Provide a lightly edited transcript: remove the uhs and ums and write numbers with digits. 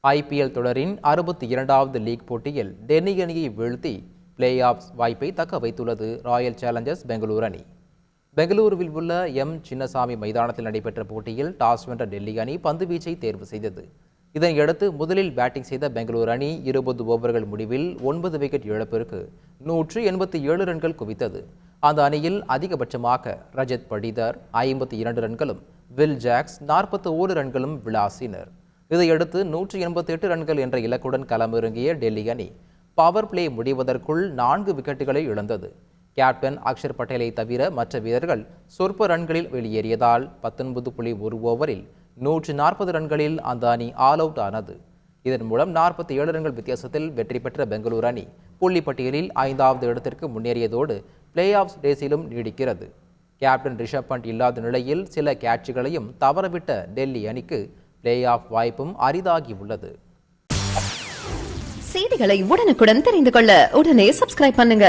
IPL தொடரின் 62வது league போட்டியில் டெல்லி அணியை வீழ்த்தி பிளே ஆஃப் வாய்ப்பை தக்க வைத்துள்ளது ராயல் சேலஞ்சர்ஸ் பெங்களூரு அணி. பெங்களூருவில் உள்ள சின்னசாமி மைதானத்தில் நடைபெற்ற போட்டியில் டாஸ் வென்ற டெல்லி அணி பந்துவீச்சை தேர்வு செய்தது. இதனையடுத்து முதலில் பேட்டிங் செய்த பெங்களூரு அணி 20 ஓவர்கள் முடிவில் 9 விக்கெட் இழப்பிற்கு 187 ரன்கள் குவித்தது. அந்த அணியில் அதிகபட்சமாக ரஜத் படிதர் 52 ரன்களும், வில் ஜாக்ஸ் 41 ரன்களும் விளாசினர். இதையடுத்து 188 ரன்கள் என்ற இலக்குடன் களமிறங்கிய டெல்லி அணி பவர் பிளே முடிவதற்குள் 4 விக்கெட்டுகளை இழந்தது. கேப்டன் அக்ஷர் பட்டேலை தவிர மற்ற வீரர்கள் சொற்ப ரன்களில் வெளியேறியதால் 19.1 ஓவரில் 140 ரன்களில் அந்த அணி ஆல் அவுட் ஆனது. இதன் மூலம் 47 ரன்கள் வித்தியாசத்தில் வெற்றி பெற்ற பெங்களூரு அணி புள்ளி பட்டியலில் 5வது இடத்திற்கு முன்னேறியதோடு பிளே ஆஃப் ரேஸிலும் நீடிக்கிறது. கேப்டன் ரிஷப் பண்ட் இல்லாத நிலையில் சில கேட்சுகளையும் தவறவிட்ட டெல்லி அணிக்கு பிளே ஆஃப் வாய்ப்பும் அரிதாகி உள்ளது. செய்திகளை உடனுக்குடன் தெரிந்து கொள்ள உடனே சப்ஸ்கிரைப் பண்ணுங்க.